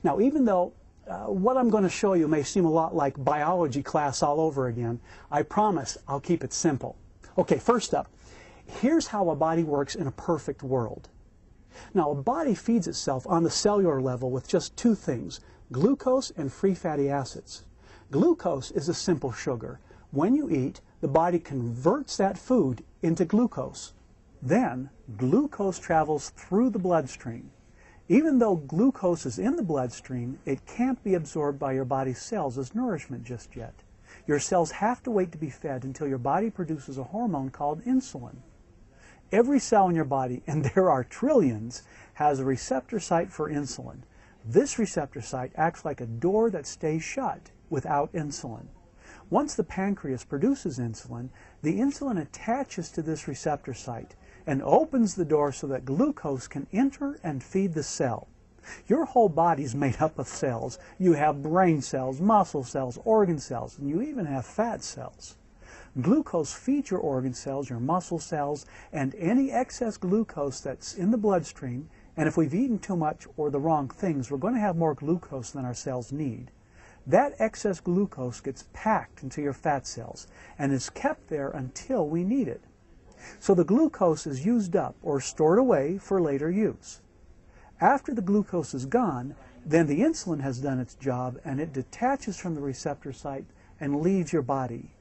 Now, even though what I'm going to show you may seem a lot like biology class all over again, I promise I'll keep it simple. Okay, first up, here's how a body works in a perfect world. Now, a body feeds itself on the cellular level with just two things, glucose and free fatty acids. Glucose is a simple sugar. When you eat, the body converts that food into glucose. Then, glucose travels through the bloodstream. Even though glucose is in the bloodstream, it can't be absorbed by your body's cells as nourishment just yet. Your cells have to wait to be fed until your body produces a hormone called insulin. Every cell in your body, and there are trillions, has a receptor site for insulin. This receptor site acts like a door that stays shut without insulin. Once the pancreas produces insulin, the insulin attaches to this receptor site and opens the door so that glucose can enter and feed the cell. Your whole body is made up of cells. You have brain cells, muscle cells, organ cells, and you even have fat cells. Glucose feeds your organ cells, your muscle cells, and any excess glucose that's in the bloodstream, and if we've eaten too much or the wrong things, we're going to have more glucose than our cells need. That excess glucose gets packed into your fat cells and is kept there until we need it. So the glucose is used up or stored away for later use. After the glucose is gone, then the insulin has done its job and it detaches from the receptor site and leaves your body.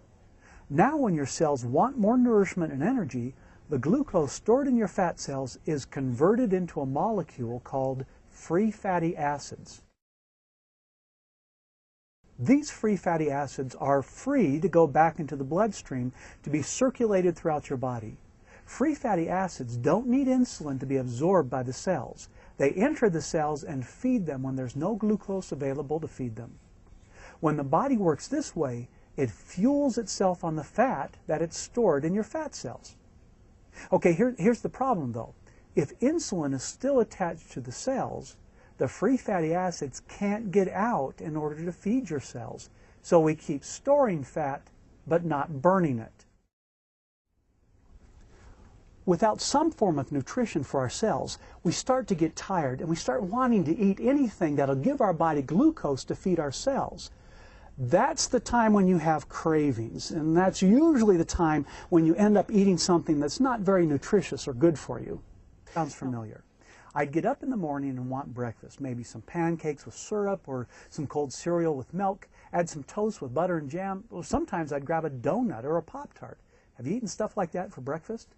Now when your cells want more nourishment and energy, the glucose stored in your fat cells is converted into a molecule called free fatty acids. These free fatty acids are free to go back into the bloodstream to be circulated throughout your body. Free fatty acids don't need insulin to be absorbed by the cells. They enter the cells and feed them when there's no glucose available to feed them. When the body works this way, it fuels itself on the fat that it's stored in your fat cells. Okay, here's the problem though. If insulin is still attached to the cells, the free fatty acids can't get out in order to feed your cells. So we keep storing fat, but not burning it. Without some form of nutrition for our cells, we start to get tired and we start wanting to eat anything that'll give our body glucose to feed our cells. That's the time when you have cravings, and that's usually the time when you end up eating something that's not very nutritious or good for you. Sounds familiar. I'd get up in the morning and want breakfast, maybe some pancakes with syrup or some cold cereal with milk, add some toast with butter and jam, or sometimes I'd grab a donut or a Pop-Tart. Have you eaten stuff like that for breakfast?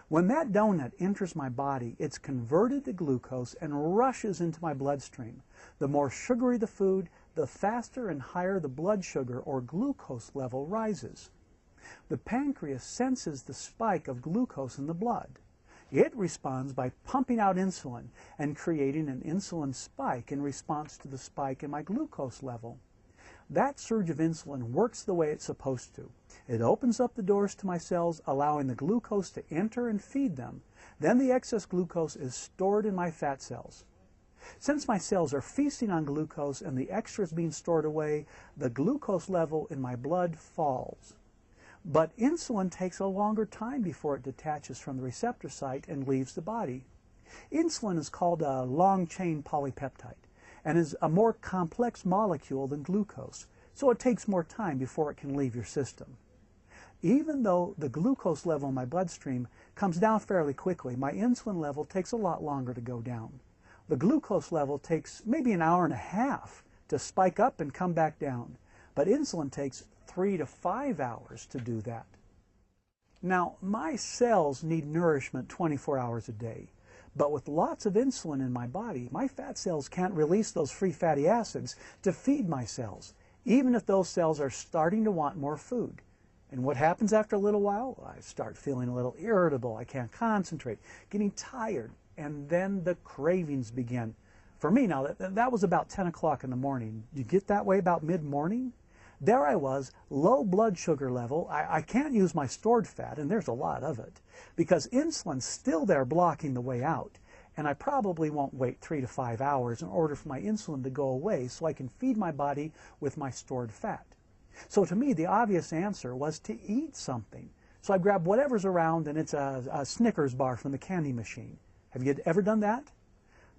When that donut enters my body, it's converted to glucose and rushes into my bloodstream. The more sugary the food, the faster and higher the blood sugar or glucose level rises. The pancreas senses the spike of glucose in the blood. It responds by pumping out insulin and creating an insulin spike in response to the spike in my glucose level. That surge of insulin works the way it's supposed to. It opens up the doors to my cells, allowing the glucose to enter and feed them. Then the excess glucose is stored in my fat cells. Since my cells are feasting on glucose and the extra is being stored away, the glucose level in my blood falls. But insulin takes a longer time before it detaches from the receptor site and leaves the body. Insulin is called a long-chain polypeptide and is a more complex molecule than glucose, so it takes more time before it can leave your system. Even though the glucose level in my bloodstream comes down fairly quickly, my insulin level takes a lot longer to go down. The glucose level takes maybe an hour and a half to spike up and come back down, but insulin takes 3 to 5 hours to do that. Now, my cells need nourishment 24 hours a day, but with lots of insulin in my body, my fat cells can't release those free fatty acids to feed my cells, even if those cells are starting to want more food. And what happens after a little while? I start feeling a little irritable, I can't concentrate, getting tired, and then the cravings begin. For me now, that was about 10 o'clock in the morning. You get that way about mid-morning? There I was, low blood sugar level. I can't use my stored fat, and there's a lot of it, because insulin's still there blocking the way out. And I probably won't wait 3 to 5 hours in order for my insulin to go away so I can feed my body with my stored fat. So to me, the obvious answer was to eat something. So I grab whatever's around, and it's a Snickers bar from the candy machine. Have you ever done that?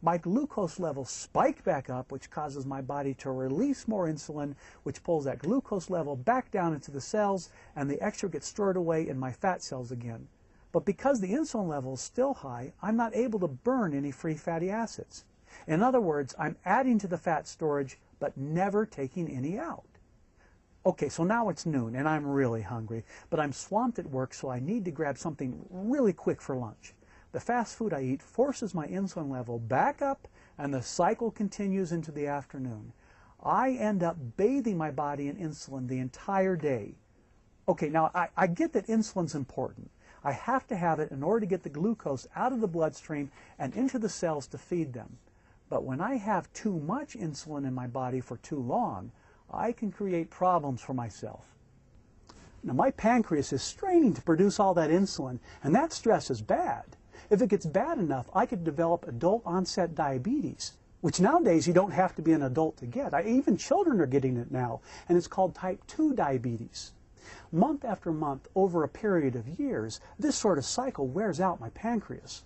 my glucose levels spike back up, which causes my body to release more insulin, which pulls that glucose level back down into the cells, and the extra gets stored away in my fat cells again. But because the insulin level is still high, I'm not able to burn any free fatty acids. In other words, I'm adding to the fat storage, but never taking any out. Okay, so now it's noon, and I'm really hungry, but I'm swamped at work, so I need to grab something really quick for lunch. The fast food I eat forces my insulin level back up, and the cycle continues into the afternoon. I end up bathing my body in insulin the entire day. Okay, now I get that insulin's important. I have to have it in order to get the glucose out of the bloodstream and into the cells to feed them. But when I have too much insulin in my body for too long, I can create problems for myself. Now, my pancreas is straining to produce all that insulin, and that stress is bad. If it gets bad enough, I could develop adult-onset diabetes, which nowadays you don't have to be an adult to get. Even children are getting it now, and it's called type 2 diabetes. Month after month, over a period of years, this sort of cycle wears out my pancreas.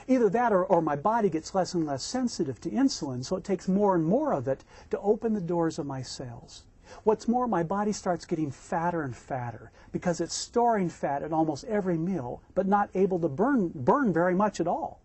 Either that or my body gets less and less sensitive to insulin, so it takes more and more of it to open the doors of my cells. What's more, my body starts getting fatter and fatter because it's storing fat at almost every meal, but not able to burn very much at all.